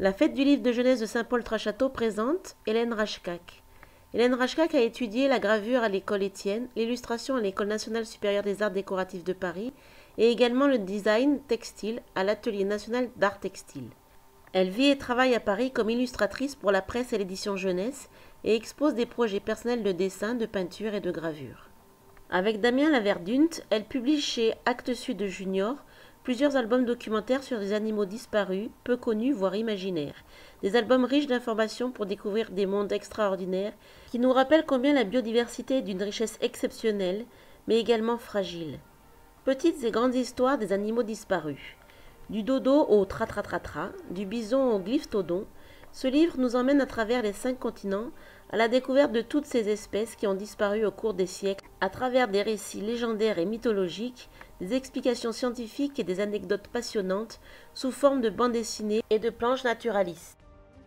La fête du livre de jeunesse de Saint-Paul-Trachâteau présente Hélène Rachkak. Hélène Rachkak a étudié la gravure à l'école Étienne, l'illustration à l'École nationale supérieure des arts décoratifs de Paris et également le design textile à l'Atelier national d'art textile. Elle vit et travaille à Paris comme illustratrice pour la presse et l'édition jeunesse et expose des projets personnels de dessin, de peinture et de gravure. Avec Damien Laverdunt, elle publie chez Actes Sud Junior plusieurs albums documentaires sur des animaux disparus, peu connus voire imaginaires. Des albums riches d'informations pour découvrir des mondes extraordinaires qui nous rappellent combien la biodiversité est d'une richesse exceptionnelle, mais également fragile. Petites et grandes histoires des animaux disparus. Du dodo au tra-tra-tra-tra, du bison au glyptodon, ce livre nous emmène à travers les 5 continents à la découverte de toutes ces espèces qui ont disparu au cours des siècles à travers des récits légendaires et mythologiques, des explications scientifiques et des anecdotes passionnantes sous forme de bandes dessinées et de planches naturalistes.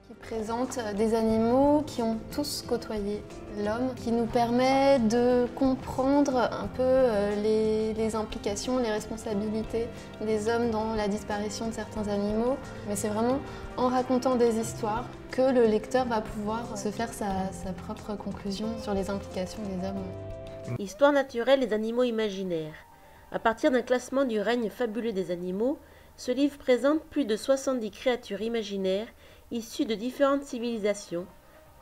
Qui présente des animaux qui ont tous côtoyé l'homme, qui nous permet de comprendre un peu les implications, les responsabilités des hommes dans la disparition de certains animaux. Mais c'est vraiment en racontant des histoires que le lecteur va pouvoir se faire sa propre conclusion sur les implications des hommes. Histoire naturelle des animaux imaginaires. À partir d'un classement du règne fabuleux des animaux, ce livre présente plus de 70 créatures imaginaires issues de différentes civilisations,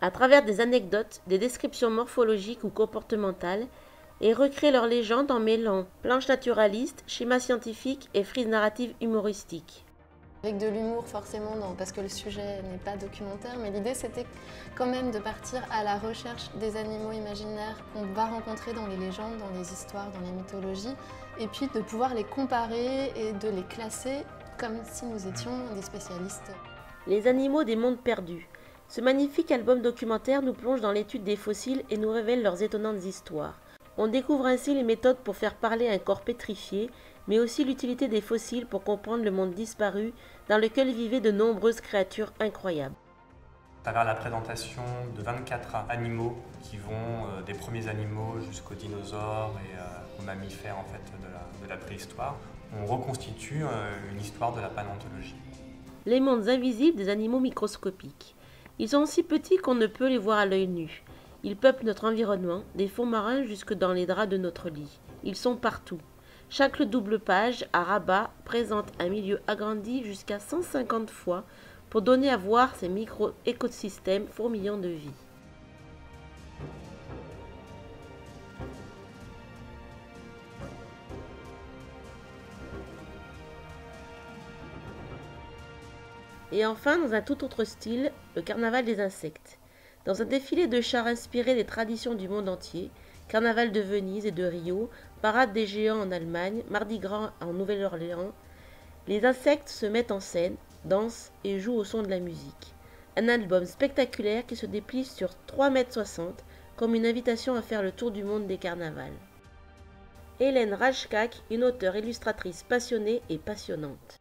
à travers des anecdotes, des descriptions morphologiques ou comportementales, et recrée leurs légendes en mêlant planches naturalistes, schémas scientifiques et frises narratives humoristiques. Avec de l'humour forcément, parce que le sujet n'est pas documentaire, mais l'idée c'était quand même de partir à la recherche des animaux imaginaires qu'on va rencontrer dans les légendes, dans les histoires, dans les mythologies, et puis de pouvoir les comparer et de les classer comme si nous étions des spécialistes. Les animaux des mondes perdus. Ce magnifique album documentaire nous plonge dans l'étude des fossiles et nous révèle leurs étonnantes histoires. On découvre ainsi les méthodes pour faire parler un corps pétrifié, mais aussi l'utilité des fossiles pour comprendre le monde disparu dans lequel vivaient de nombreuses créatures incroyables. À travers la présentation de 24 animaux qui vont des premiers animaux jusqu'aux dinosaures et aux mammifères en fait, de la préhistoire, on reconstitue une histoire de la paléontologie. Les mondes invisibles des animaux microscopiques. Ils sont si petits qu'on ne peut les voir à l'œil nu. Ils peuplent notre environnement, des fonds marins jusque dans les draps de notre lit. Ils sont partout. Chaque double page à rabat présente un milieu agrandi jusqu'à 150 fois pour donner à voir ces micro-écosystèmes fourmillants de vie. Et enfin, dans un tout autre style, le carnaval des insectes. Dans un défilé de chars inspiré des traditions du monde entier, carnaval de Venise et de Rio, parade des géants en Allemagne, Mardi Gras en Nouvelle-Orléans, les insectes se mettent en scène, dansent et jouent au son de la musique. Un album spectaculaire qui se déplie sur 3,60 m comme une invitation à faire le tour du monde des carnavals. Hélène Rachkak, une auteure illustratrice passionnée et passionnante.